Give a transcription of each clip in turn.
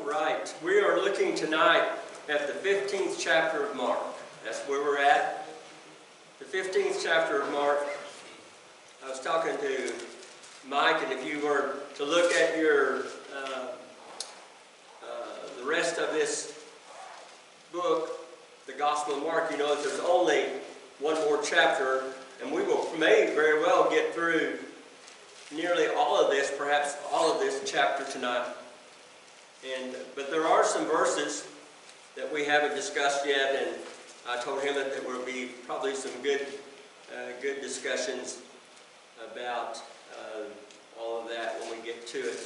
right, we are looking tonight at the 15th chapter of Mark. That's where we're at. The 15th chapter of Mark. I was talking to Mike, and if you were to look at your the rest of this book, the Gospel of Mark, you know that there's only one more chapter, and we may very well get through nearly all of this, perhaps all of this chapter tonight. But there are some verses that we haven't discussed yet, and I told him that there will be probably some good discussions about all of that when we get to it.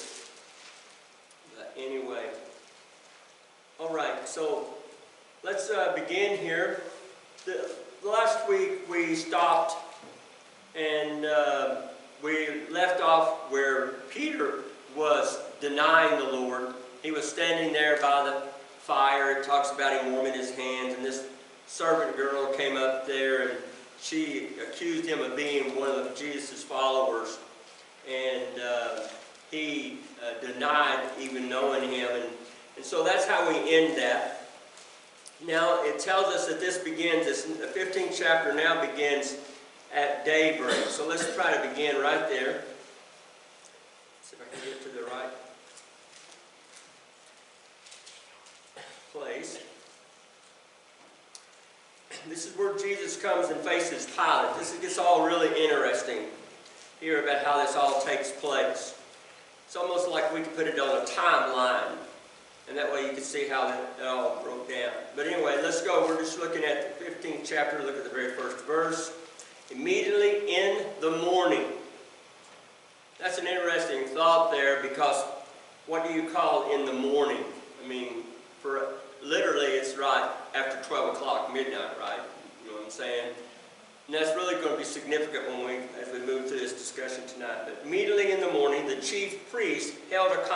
But anyway, all right, so let's begin here. The last week we stopped and we left off where Peter was denying the Lord. He was standing there by the fire. It talks about him warming his hands, and this servant girl came up there and she accused him of being one of Jesus' followers, and he denied even knowing him, and so that's how we end that. Now it tells us that this begins, the 15th chapter now begins at daybreak. So let's try to begin right there. See if I can get to the right place. This is where Jesus comes and faces Pilate. This gets all really interesting here about how this all takes place. It's almost like we could put it on a timeline, and that way you can see how it all broke down. But anyway, let's go. We're just looking at the 15th chapter. Look at the very first verse. Immediately in the morning. That's an interesting thought there, because what do you call in the morning? I mean, literally it's right after 12 o'clock midnight, right? You know what I'm saying? And that's really going to be significant as we move through this discussion tonight. But immediately in the morning, the chief priest held a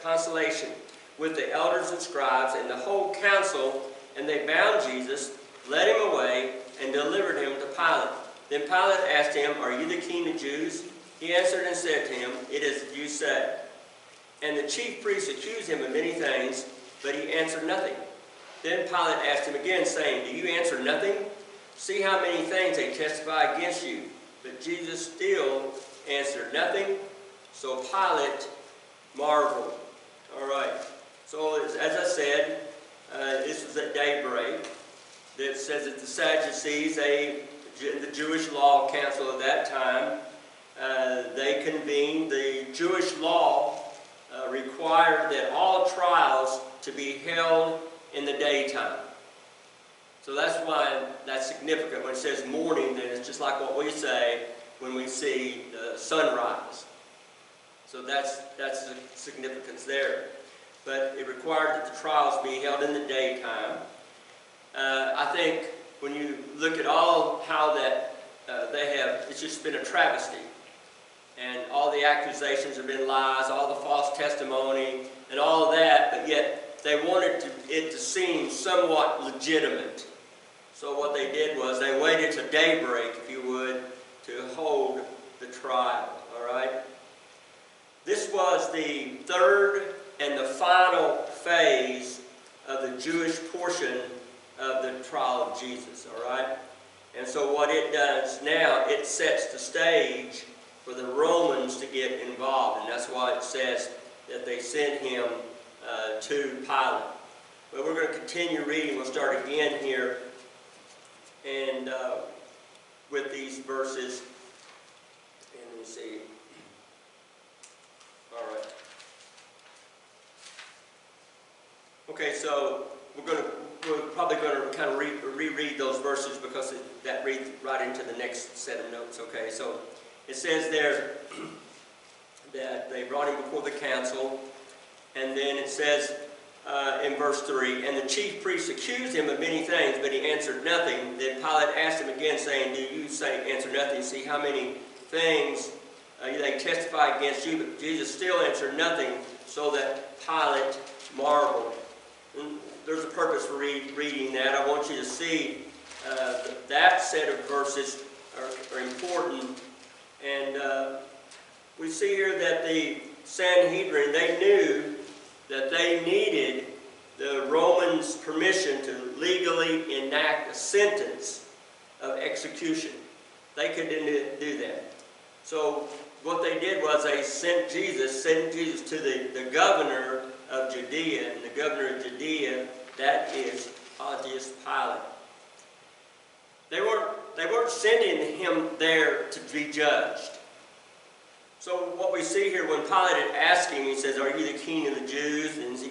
consultation with the elders and scribes and the whole council, and they bound Jesus, led him away, and delivered him to Pilate. Then Pilate asked him, "Are you the king of the Jews?" He answered and said to him, "It is as you say." And the chief priests accused him of many things, but he answered nothing. Then Pilate asked him again, saying, "Do you answer nothing? See how many things they testify against you." But Jesus still answered nothing. So Pilate marveled. All right. So as I said, this was at daybreak. It says that the Sadducees, the Jewish law council of that time, they convened. The Jewish law required that all trials to be held in the daytime. So that's why that's significant. When it says morning, then it's just like what we say when we see the sunrise. So that's the significance there. But it required that the trials be held in the daytime. I think when you look at all how that it's just been a travesty. And all the accusations have been lies, all the false testimony, and all of that, but yet they wanted it to seem somewhat legitimate. So what they did was they waited till daybreak, if you would, to hold the trial. All right? This was the third and the final phase of the Jewish portion of the trial of Jesus. All right? And so what it does now, it sets the stage for the Romans to get involved. And that's why it says that they sent him to Pilate. But we're going to continue reading. We'll start again here and with these verses. And let me see. All right. Okay, so we're probably going to kind of reread those verses, because that reads right into the next set of notes. Okay, so it says there that they brought him before the council, and then it says in verse 3, "And the chief priests accused him of many things, but he answered nothing. Then Pilate asked him again, saying, 'Do you answer nothing? See how many things they testify against you?' But Jesus still answered nothing, so that Pilate marveled." And there's a purpose for reading that. I want you to see that set of verses are important. And we see here that the Sanhedrin, they knew that they needed the Romans' permission to legally enact a sentence of execution. They couldn't do that. So what they did was they sent Jesus to the governor of Judea, and the governor of Judea, that is Pontius Pilate. They weren't sending him there to be judged. So what we see here, when Pilate had asked him, he says, "Are you the king of the Jews?" And he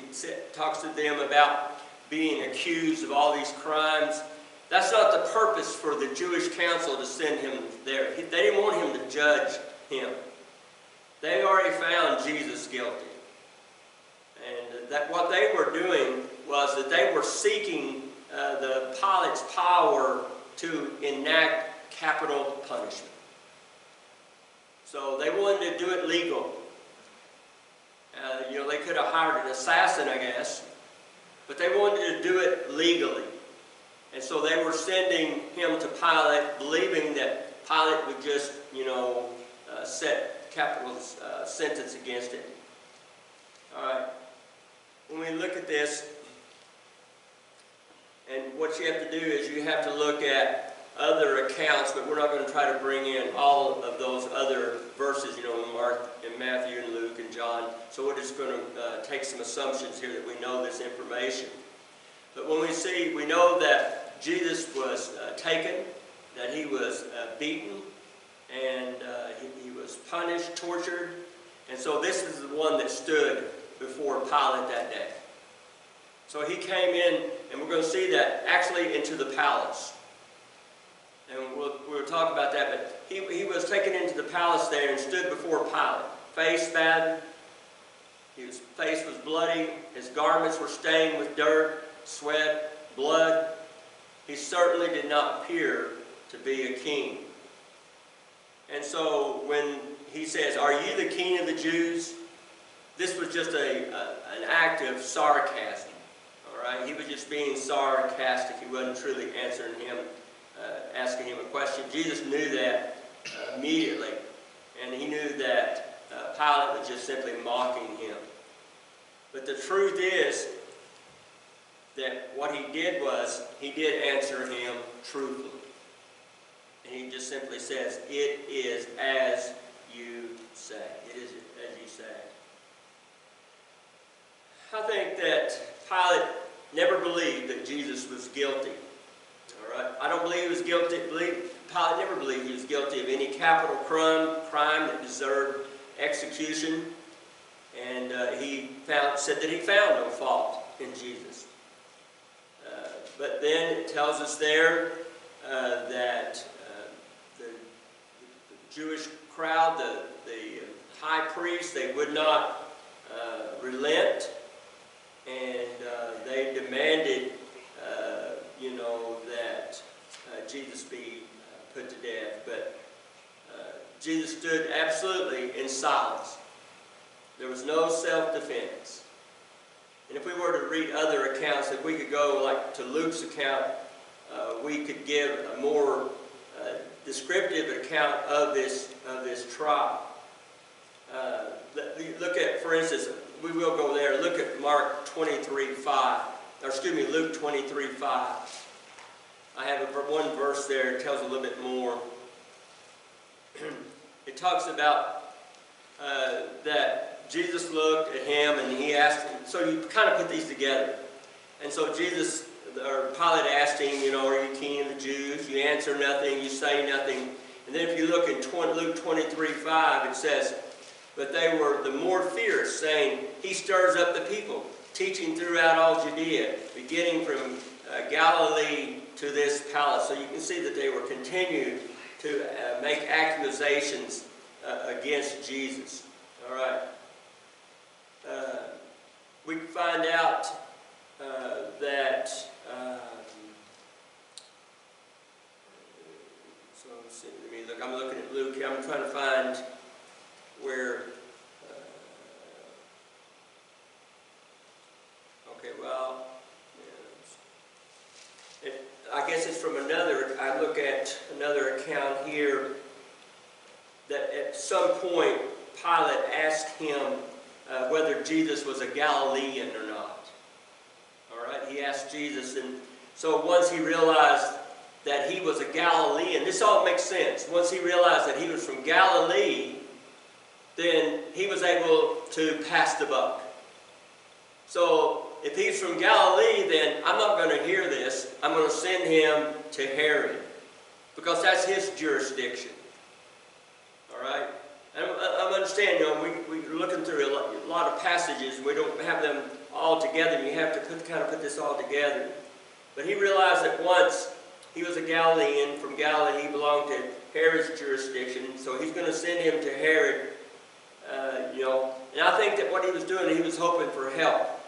talks to them about being accused of all these crimes. That's not the purpose for the Jewish council to send him there. They didn't want him to judge him. They already found Jesus guilty. And that what they were doing was that they were seeking the Pilate's power to enact capital punishment. So they wanted to do it legal. They could have hired an assassin, I guess, but they wanted to do it legally. And so they were sending him to Pilate, believing that Pilate would just, set capital sentence against it. All right. When we look at this, and what you have to do is you have to look at other accounts, but we're not going to try to bring in all of those other verses, in Mark and Matthew and Luke and John. So we're just going to take some assumptions here that we know this information. But when we know that Jesus was taken, that he was beaten, and he was punished, tortured. And so this is the one that stood before Pilate that day. So he came in, and we're going to see that actually into the palace. And we'll talk about that, but he was taken into the palace there and stood before Pilate. Face battered, his face was bloody, his garments were stained with dirt, sweat, blood. He certainly did not appear to be a king. And so when he says, "Are you the king of the Jews?" this was just an act of sarcasm. All right, he was just being sarcastic. He wasn't truly answering him, asking him a question. Jesus knew that immediately, and he knew that Pilate was just simply mocking him. But the truth is that what he did was, he did answer him truthfully. And he just simply says, "It is as you say." It is as you say. I think that Pilate never believed that Jesus was guilty. All right? I don't believe he was guilty. Pilate never believed he was guilty of any capital crime that deserved execution. And he said that he found no fault in Jesus. But then it tells us there that the Jewish crowd, the high priest, they would not relent, and they demanded, that Jesus be put to death. But Jesus stood absolutely in silence. There was no self-defense. And if we were to read other accounts, if we could go like to Luke's account, we could give a more descriptive account of this trial. Look at, for instance, we will go there. Look at Mark 23:5, or excuse me, Luke 23:5. I have one verse there that tells a little bit more. It talks about that Jesus looked at him and he asked him. So you kind of put these together. And so Pilate asked him, "Are you king of the Jews?" You answer nothing, you say nothing. And then if you look in Luke 23:5, it says, "But they were the more fierce, saying, 'He stirs up the people, teaching throughout all Judea, beginning from Galilee to this palace.'" So you can see that they were continuing to make accusations against Jesus. All right. We can find out that. So let's see. I'm looking at Luke. I'm trying to find where. Okay, well, I guess it's from another. I look at another account here that at some point Pilate asked him whether Jesus was a Galilean or not. All right, he asked Jesus, and so once he realized that he was a Galilean, this all makes sense. Once he realized that he was from Galilee, then he was able to pass the buck. So if he's from Galilee, then I'm not going to hear this. I'm going to send him to Herod, because that's his jurisdiction. All right? I understand, we're looking through a lot of passages, and we don't have them all together, and you have to kind of put this all together. But he realized that once he was a Galilean, from Galilee, he belonged to Herod's jurisdiction, so he's going to send him to Herod, And I think that what he was doing, he was hoping for help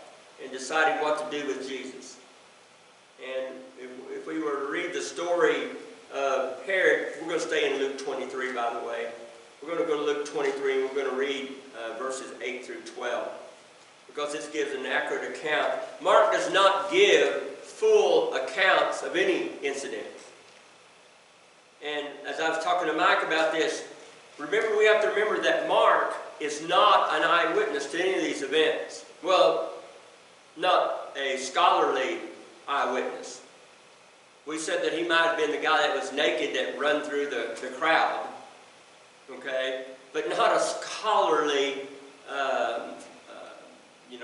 in deciding what to do with Jesus. And if we were to read the story of Herod, we're going to stay in Luke 23, by the way. We're going to go to Luke 23, and we're going to read verses 8 through 12. Because this gives an accurate account. Mark does not give full accounts of any incident. And as I was talking to Mike about this, we have to remember that Mark is not an eyewitness to any of these events. Well, not a scholarly eyewitness. We said that he might have been the guy that was naked that run through the crowd. Okay? But not a scholarly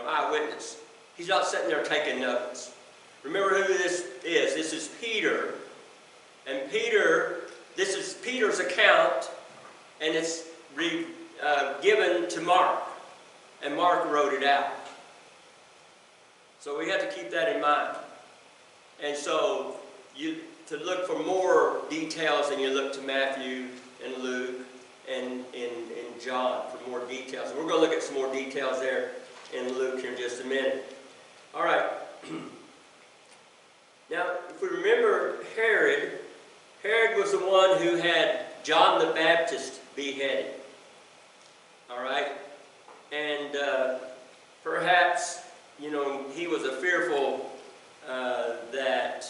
eyewitness. He's not sitting there taking notes. Remember who this is. This is Peter. And this is Peter's account, and it's given to Mark. And Mark wrote it out. So we have to keep that in mind. And so to look for more details, and you look to Matthew and Luke and John for more details. We're going to look at some more details there in Luke here in just a minute. All right. Now, if we remember Herod was the one who had John the Baptist beheaded. All right? And perhaps, he was a fearful that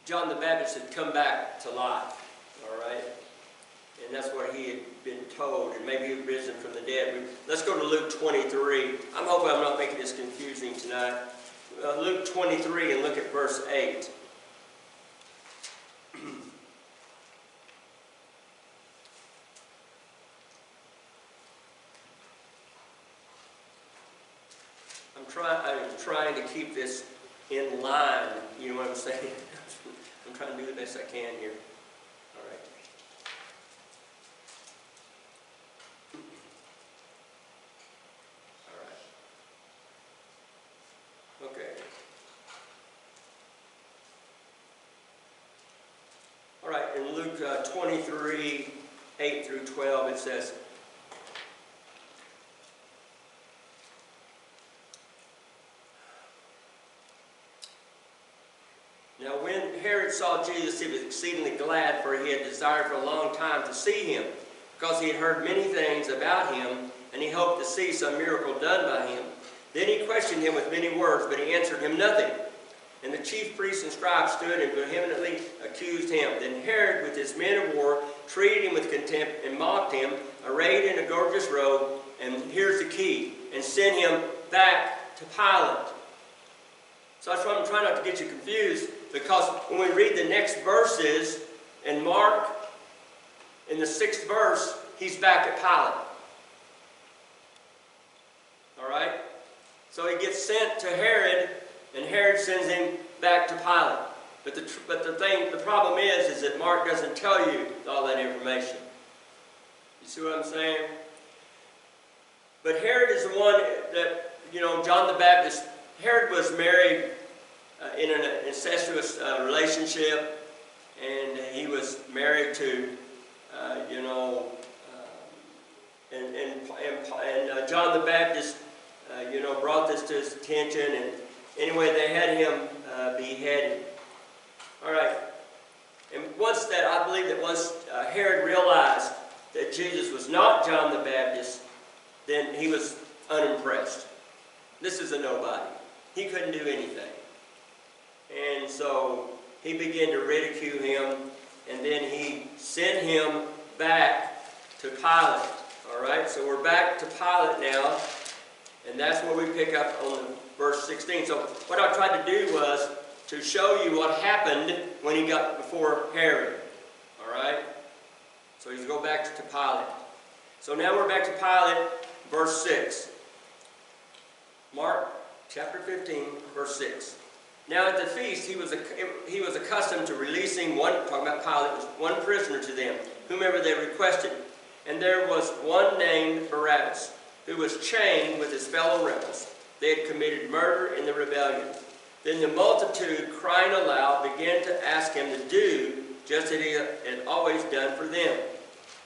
John the Baptist had come back to life. All right? And that's what he had been told, and maybe he had risen from the dead. Let's go to Luke 23. I'm hoping I'm not making this confusing tonight. Luke 23, and look at verse 8. I'm trying to keep this in line, you know what I'm saying? I'm trying to do the best I can here. All right. All right. Okay. All right, in Luke 23, 8 through 12, it says, "Now when Herod saw Jesus, he was exceedingly glad, for he had desired for a long time to see him, because he had heard many things about him, and he hoped to see some miracle done by him. Then he questioned him with many words, but he answered him nothing. And the chief priests and scribes stood and vehemently accused him. Then Herod, with his men of war, treated him with contempt and mocked him, arrayed in a gorgeous robe, and here's the key, and sent him back to Pilate." So that's why I'm trying not to get you confused, because when we read the next verses, in Mark, in the 6th verse, he's back at Pilate. All right? So he gets sent to Herod, and Herod sends him back to Pilate. But the problem is that Mark doesn't tell you all that information. You see what I'm saying? But Herod is the one that, John the Baptist, Herod was married in an incestuous relationship, and he was married to, and John the Baptist, brought this to his attention, and anyway, they had him beheaded. All right. And I believe that once Herod realized that Jesus was not John the Baptist, then he was unimpressed. This is a nobody. He couldn't do anything. And so he began to ridicule him, and then he sent him back to Pilate. All right, so we're back to Pilate now, and that's where we pick up on verse 16. So what I tried to do was to show you what happened when he got before Herod. All right, so he's go back to Pilate. So now we're back to Pilate, verse 6. Mark chapter 15, verse 6. Now at the feast, he was accustomed to releasing talking about Pilate, one prisoner to them, whomever they requested. And there was one named Barabbas, who was chained with his fellow rebels. They had committed murder in the rebellion. Then the multitude, crying aloud, began to ask him to do just as he had always done for them.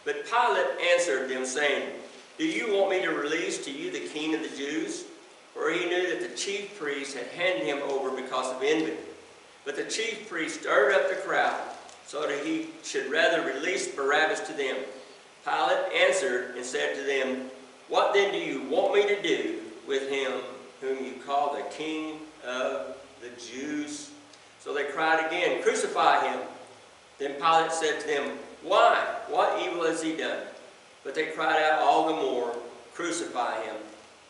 But Pilate answered them, saying, "Do you want me to release to you the king of the Jews?" For he knew that the chief priests had handed him over because of envy. But the chief priests stirred up the crowd, so that he should rather release Barabbas to them. Pilate answered and said to them, "What then do you want me to do with him whom you call the King of the Jews?" So they cried again, "Crucify him." Then Pilate said to them, "Why? What evil has he done?" But they cried out all the more, "Crucify him."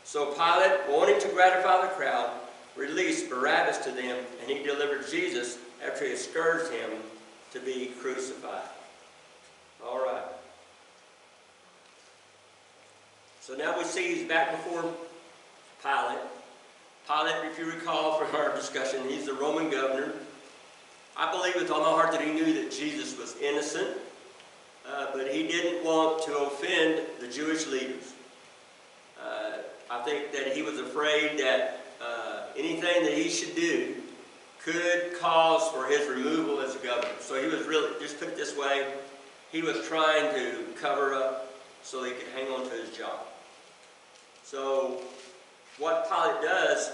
So Pilate, wanting to gratify the crowd, released Barabbas to them, and he delivered Jesus, after he had scourged him, to be crucified. All right. So now we see he's back before Pilate. Pilate, if you recall from our discussion, he's the Roman governor. I believe with all my heart that he knew that Jesus was innocent, but he didn't want to offend the Jewish leaders. I think that he was afraid that anything that he should do could cause for his removal as a governor. So he was really, just put it this way, he was trying to cover up so that he could hang on to his job. So what Pilate does,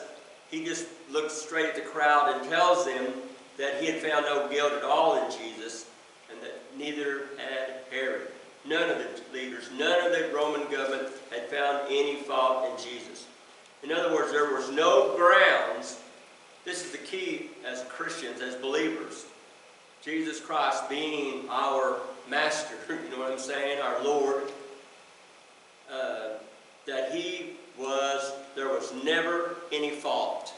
he just looks straight at the crowd and tells them that he had found no guilt at all in Jesus, and that neither had Herod. None of the leaders, none of the Roman government had found any fault in Jesus. In other words, there was no grounds. This is the key as Christians, as believers. Jesus Christ being our master, you know what I'm saying, our Lord, that there was never any fault.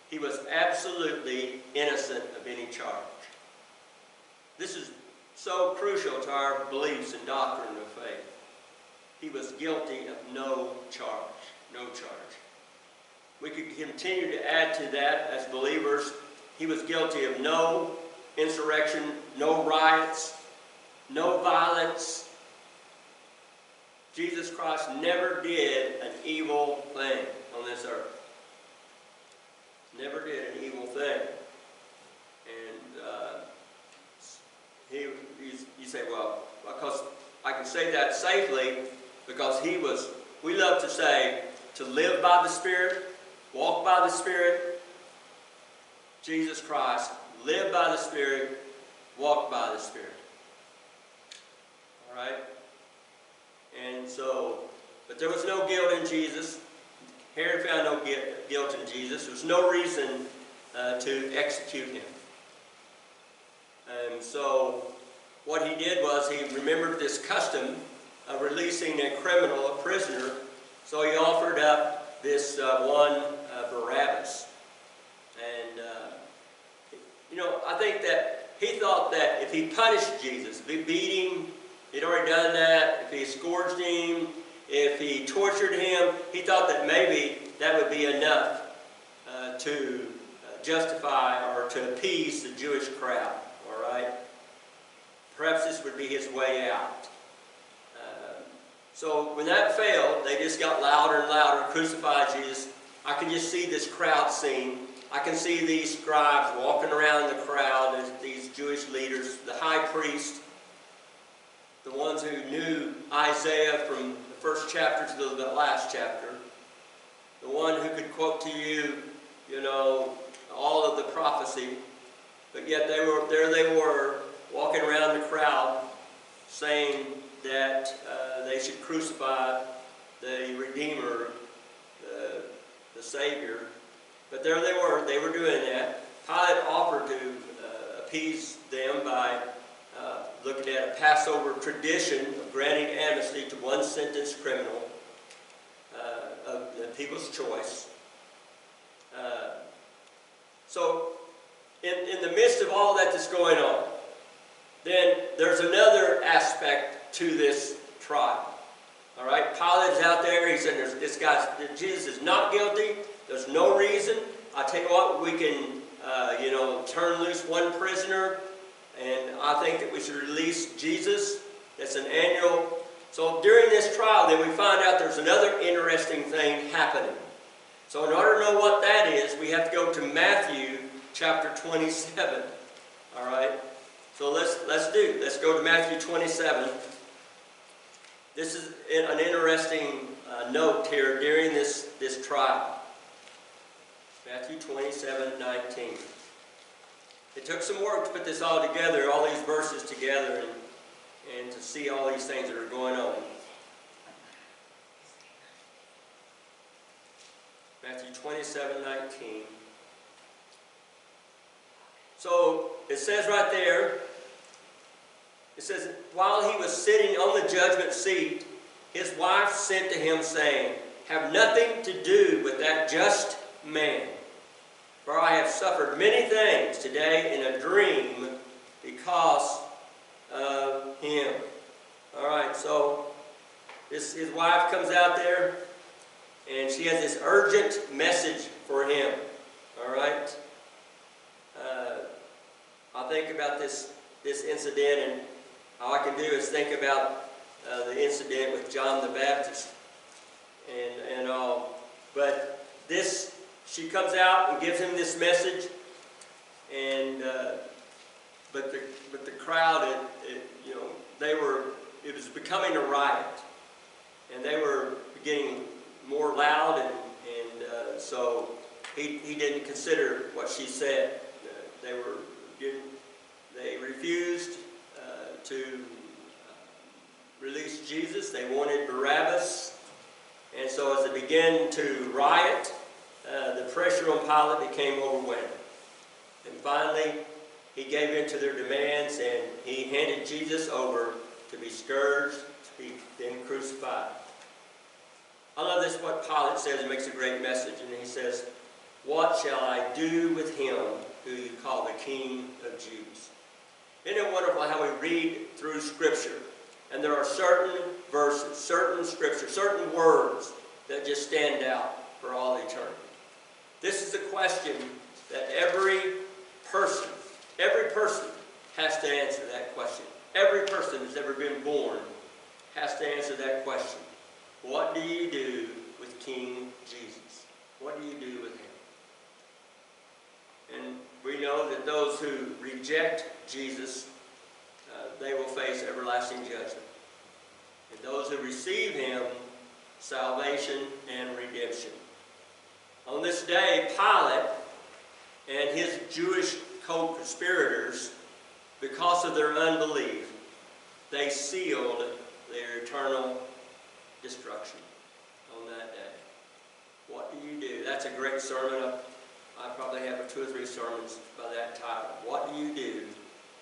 He was absolutely innocent of any charge. This is so crucial to our beliefs and doctrine of faith. He was guilty of no charge. No charge. We could continue to add to that as believers. He was guilty of no insurrection, no riots, no violence. Jesus Christ never did an evil thing on this earth. Never did an evil thing. And you say, well, because I can say that safely because we love to say, to live by the Spirit, walk by the Spirit. Jesus Christ lived by the Spirit, walked by the Spirit. All right? And so, but there was no guilt in Jesus. Herod found no guilt in Jesus. There was no reason to execute him. And so, what he did was he remembered this custom of releasing a criminal, a prisoner. So he offered up this one Barabbas. And, I think that he thought that if he punished Jesus, if he beat him, he'd already done that, if he scourged him, if he tortured him, he thought that maybe that would be enough to justify or to appease the Jewish crowd, all right? Perhaps this would be his way out. So when that failed, they just got louder and louder, crucified Jesus. I can just see this crowd scene. I can see these scribes walking around the crowd, these Jewish leaders, the high priest, the ones who knew Isaiah from the first chapter to the last chapter, the one who could quote to you, all of the prophecy, but yet they were walking around the crowd saying that they should crucify the Redeemer, the Savior. But there they were doing that. Pilate offered to appease them by looking at a Passover tradition of granting amnesty to one sentenced criminal of the people's choice. So, in the midst of all that's going on, then there's another aspect to this trial. All right, Pilate is out there. He said, "This guy, Jesus is not guilty. There's no reason. I tell you what, we can, turn loose one prisoner, and I think that we should release Jesus." That's an annual. So during this trial, then we find out there's another interesting thing happening. So in order to know what that is, we have to go to Matthew chapter 27. All right. So let's go to Matthew 27. This is an interesting note here during this trial. Matthew 27:19. It took some work to put this all together, all these verses together, and to see all these things that are going on. Matthew 27:19. So it says right there, it says, "While he was sitting on the judgment seat, his wife sent to him, saying, 'Have nothing to do with that just man, for I have suffered many things today in a dream because of him.'" All right, so his wife comes out there, and she has this urgent message for him. All right, I think about this incident, and all I can do is think about the incident with John the Baptist and all. But she comes out and gives him this message, and but the crowd, it was becoming a riot, and they were getting more loud, and so he didn't consider what she said. They refused to release Jesus. They wanted Barabbas. And so as they began to riot, the pressure on Pilate became overwhelming. And finally, he gave in to their demands, and he handed Jesus over to be scourged, to be then crucified. I love this, what Pilate says. It makes a great message. And he says, "What shall I do with him who you call the King of Jews?" Isn't it wonderful how we read through Scripture, and there are certain verses, certain Scripture, certain words that just stand out for all eternity. This is a question that every person has to answer that question. Every person who's ever been born has to answer that question. What do you do with King Jesus? What do you do with him? And we know that those who reject Jesus, they will face everlasting judgment. And those who receive him, salvation and redemption. On this day, Pilate and his Jewish co-conspirators, because of their unbelief, they sealed their eternal destruction on that day. What do you do? That's a great sermon. I probably have 2 or 3 sermons by that title. What do you do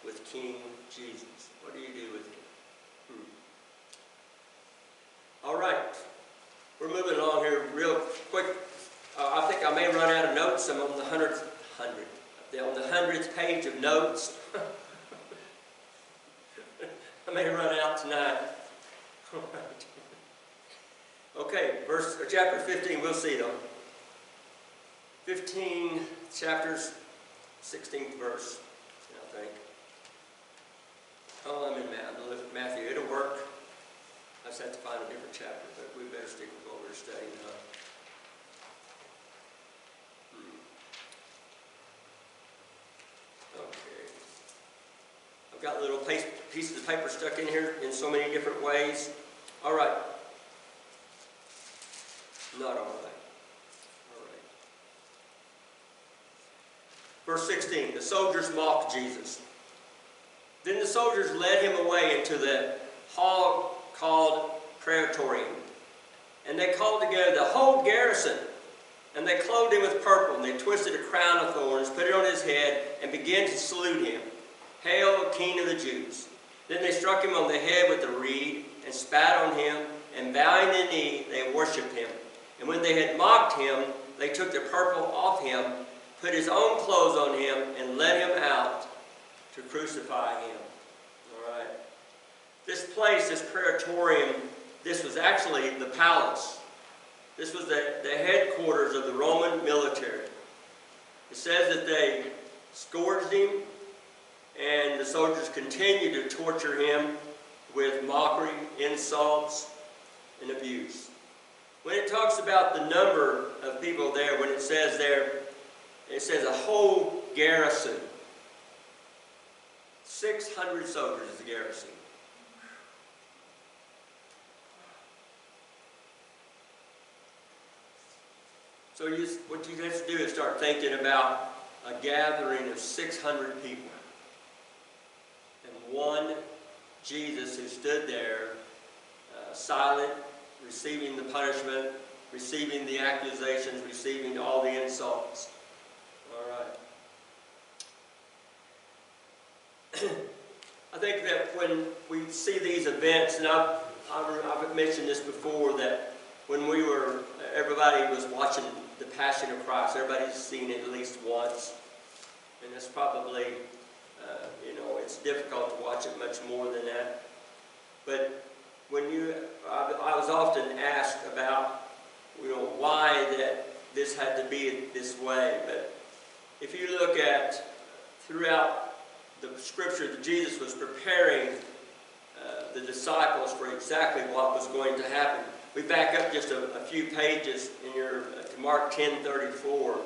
with King Jesus? What do you do with him? All right. We're moving along here real quick. I think I may run out of notes. I'm on the 100th page of notes. I may run out tonight. All right. Okay, chapter 15, we'll see though. 15 chapters, 16th verse, I think. Oh, I'm in Matthew. It'll work. I just have to find a different chapter, but we better stick with what we're studying now. Okay. I've got little pieces of paper stuck in here in so many different ways. All right. Not all right. All right. Verse 16, the soldiers mocked Jesus. Then the soldiers led him away into the hall called Praetorium. And they called together the whole garrison. And they clothed him with purple, and they twisted a crown of thorns, put it on his head, and began to salute him. "Hail, King of the Jews!" Then they struck him on the head with a reed, and spat on him, and bowing the knee, they worshipped him. And when they had mocked him, they took the purple off him, put his own clothes on him, and led him out to crucify him. All right. This place, this praetorium, this was actually the palace. This was the headquarters of the Roman military. It says that they scourged him, and the soldiers continued to torture him with mockery, insults, and abuse. When it talks about the number of people there, when it says there, it says a whole garrison. 600 soldiers is the garrison. So what you have to do is start thinking about a gathering of 600 people. And one Jesus who stood there, silent, receiving the punishment, receiving the accusations, receiving all the insults. All right. I think that when we see these events, and I've mentioned this before, that when everybody was watching the Passion of Christ, everybody's seen it at least once. And it's probably, it's difficult to watch it much more than that. But I was often asked about, why that this had to be this way. But if you look at throughout the Scripture, that Jesus was preparing the disciples for exactly what was going to happen. We back up just a few pages in to Mark 10:34.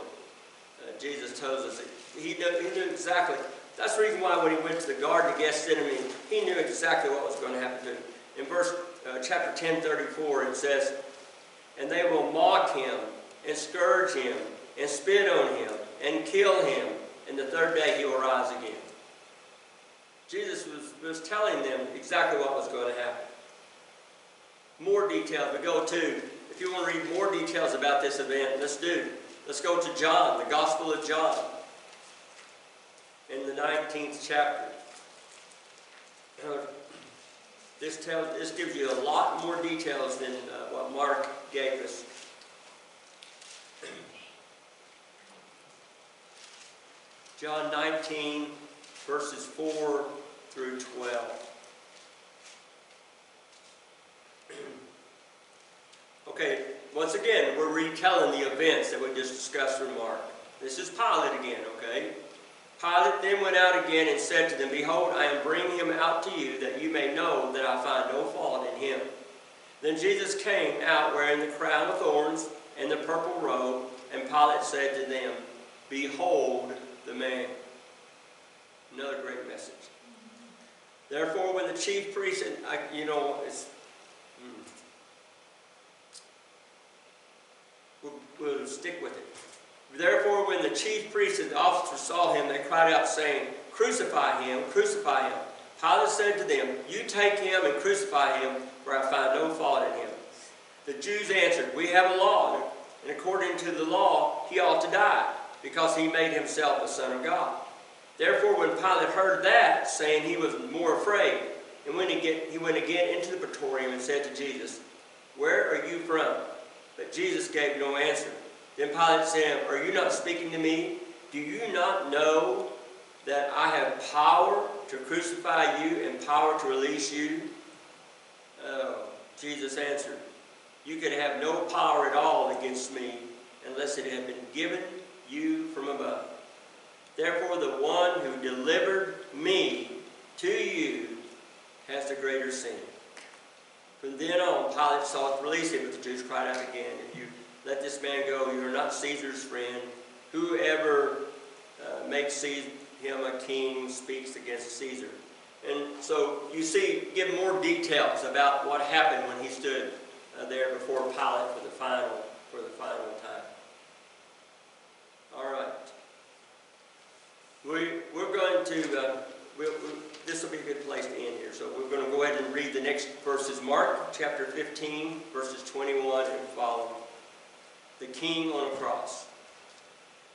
Jesus tells us that he knew exactly. That's the reason why when he went to the Garden of Gethsemane, he knew exactly what was going to happen to him. In chapter 10:34, it says, "And they will mock him, and scourge him, and spit on him, and kill him, and the third day he will rise again." Jesus was telling them exactly what was going to happen. More details. If you want to read more details about this event, let's go to John, the Gospel of John, in the 19th chapter. This gives you a lot more details than what Mark gave us. John 19, verses 4 through 12. Okay, once again, we're retelling the events that we just discussed from Mark. This is Pilate again, okay? Pilate then went out again and said to them, "Behold, I am bringing him out to you, that you may know that I find no fault in him." Then Jesus came out wearing the crown of thorns and the purple robe, and Pilate said to them, "Behold the man." Another great message. Therefore, when the chief priests, we'll stick with it. Therefore, when the chief priests and the officers saw him, they cried out, saying, "Crucify him, crucify him." Pilate said to them, "You take him and crucify him, for I find no fault in him." The Jews answered, "We have a law, and according to the law he ought to die, because he made himself the Son of God." Therefore, when Pilate heard that, saying, he was more afraid. And he went again into the praetorium and said to Jesus, "Where are you from?" But Jesus gave no answer. Then Pilate said, "Are you not speaking to me? Do you not know that I have power to crucify you and power to release you?" Jesus answered, "You could have no power at all against me unless it had been given you from above. Therefore, the one who delivered me to you has the greater sin." From then on, Pilate sought to release him, but the Jews cried out again, "If you let this man go, you are not Caesar's friend. Whoever makes him a king speaks against Caesar." And so you see, give more details about what happened when he stood there before Pilate for the final time. All right. We're going to, this will be a good place to end here. So we're going to go ahead and read the next verses. Mark chapter 15, verses 21 and following. The King on a cross.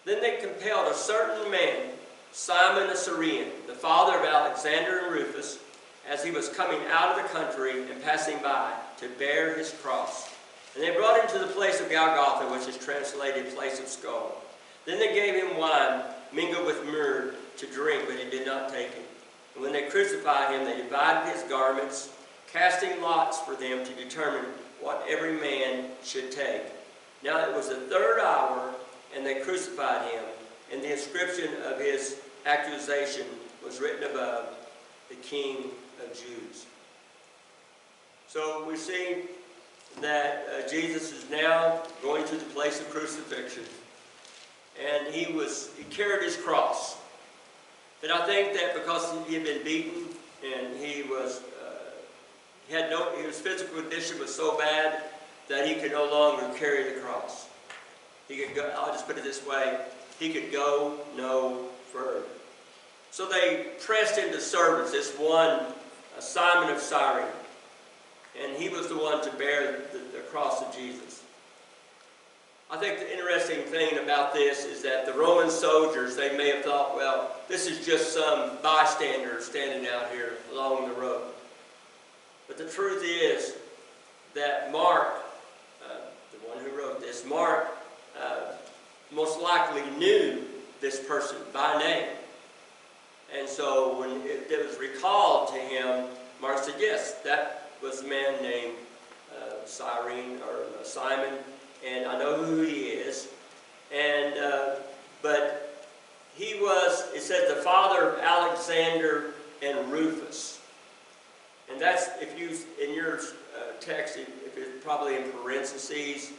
Then they compelled a certain man, Simon a Cyrene, the father of Alexander and Rufus, as he was coming out of the country and passing by, to bear his cross. And they brought him to the place of Golgotha, which is translated place of skull. Then they gave him wine mingled with myrrh to drink, but he did not take it. And when they crucified him, they divided his garments, casting lots for them to determine what every man should take. Now it was the third hour, and they crucified him, and the inscription of his accusation was written above, the King of Jews. So we see that Jesus is now going to the place of crucifixion, and he carried his cross. But I think that because he had been beaten and his physical condition was so bad that he could no longer carry the cross. He could go, I'll just put it this way, he could go no further. So they pressed into service this one, Simon of Cyrene, and he was the one to bear the cross of Jesus. I think the interesting thing about this is that the Roman soldiers, they may have thought, well, this is just some bystander standing out here along the road. But the truth is that Mark, the one who wrote this, Mark most likely knew this person by name. And so when it was recalled to him, Mark said, yes, that was a man named Cyrene, or Simon, and I know who he is. And but he was, it says, the father of Alexander and Rufus. And that's, if you, in your text, if it's probably in parentheses,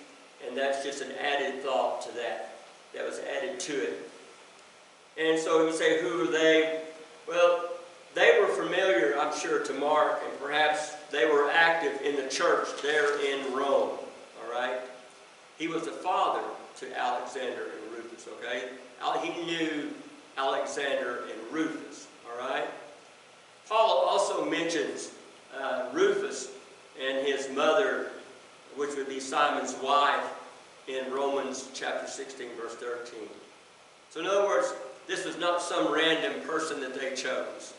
and that's just an added thought to that was added to it. And so you say, who are they? Well, they were familiar, I'm sure, to Mark, and perhaps they were active in the church there in Rome, all right? He was the father to Alexander and Rufus, okay? He knew Alexander and Rufus, all right? Paul also mentions Rufus and his mother, which would be Simon's wife, in Romans chapter 16, verse 13. So in other words, this was not some random person that they chose.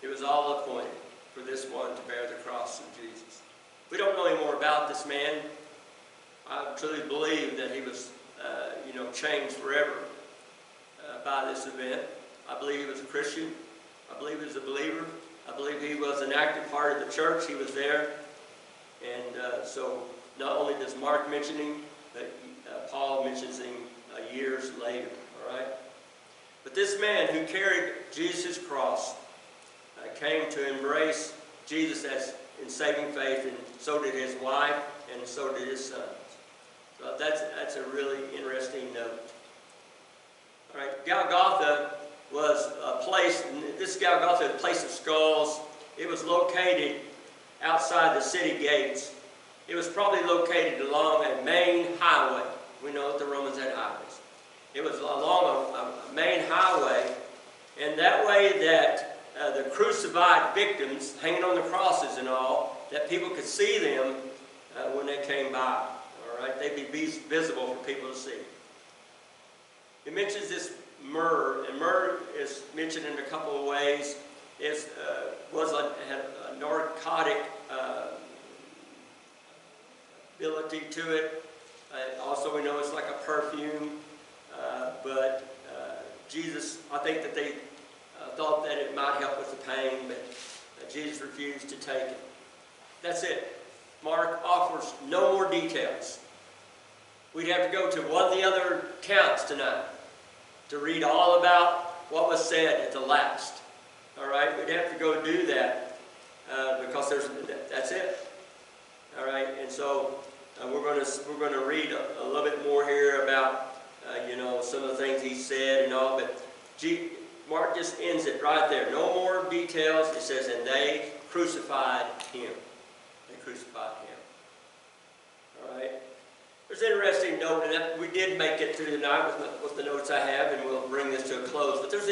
It was all appointed for this one to bear the cross of Jesus. We don't know any more about this man. I truly believe that he was, changed forever by this event. I believe he was a Christian. I believe he was a believer. I believe he was an active part of the church. He was there. And so not only does Mark mention him, but Paul mentions him years later. All right? But this man who carried Jesus' cross came to embrace Jesus as in saving faith, and so did his wife, and so did his sons. So that's a really interesting note. All right, Golgotha was a place. This Golgotha, a place of skulls. It was located outside the city gates. It was probably located along a main highway. We know that the Romans had highways. It was along a main highway, and that way that the crucified victims, hanging on the crosses and all, that people could see them when they came by. All right, they'd be visible for people to see. It mentions this myrrh, and myrrh is mentioned in a couple of ways. It had a narcotic ability to it. Also, we know it's like a perfume. But Jesus, I think that they thought that it might help with the pain, but Jesus refused to take it. That's it. Mark offers no more details. We'd have to go to one of the other accounts tonight to read all about what was said at the last. All right? We'd have to go do that because that's it. All right? And so we're going to read a little bit more here about some of the things he said and all, but Mark just ends it right there. No more details. It says, and they crucified him. They crucified him. All right? There's an interesting note, and we did make it through tonight with the notes I have, and we'll bring this to a close. But there's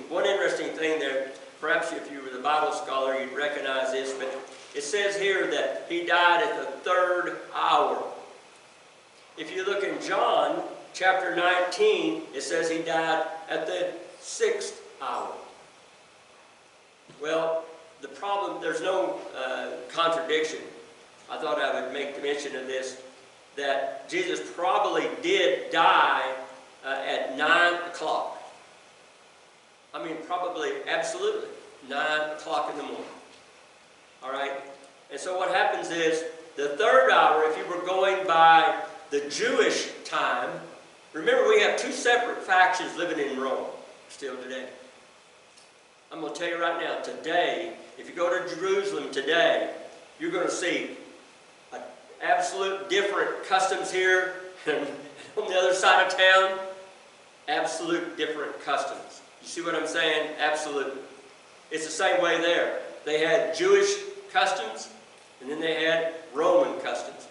one interesting thing there. Perhaps if you were the Bible scholar, you'd recognize this, but it says here that he died at the third hour. If you look in John chapter 19, it says he died at the 6th hour. Well, the problem, there's no contradiction. I thought I would make mention of this, that Jesus probably did die at 9 o'clock. I mean, probably, absolutely, 9 o'clock in the morning. All right? And so what happens is, the third hour, if you were going by the Jewish time, remember we have two separate factions living in Rome still today. I'm going to tell you right now, today, if you go to Jerusalem today, you're going to see absolute different customs here, and on the other side of town, absolute different customs. You see what I'm saying? Absolutely. It's the same way there. They had Jewish customs, and then they had Roman customs.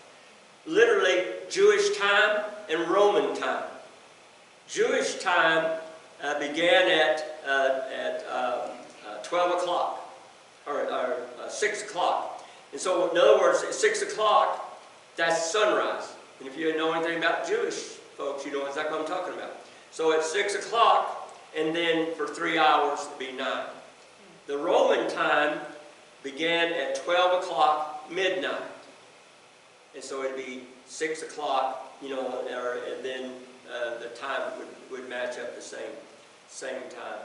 Literally, Jewish time and Roman time. Jewish time began at 12 o'clock, or 6 o'clock. And so, in other words, at 6 o'clock, that's sunrise. And if you know anything about Jewish folks, you know exactly what I'm talking about. So at 6 o'clock, and then for 3 hours, it'd be 9. The Roman time began at 12 o'clock midnight. And so it'd be 6 o'clock, you know, and then the time would match up the same time.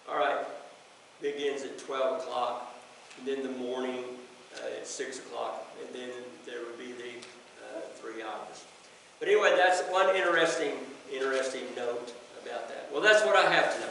All right, begins at 12 o'clock, and then the morning at 6 o'clock, and then there would be the 3 hours. But anyway, that's one interesting note about that. Well, that's what I have tonight.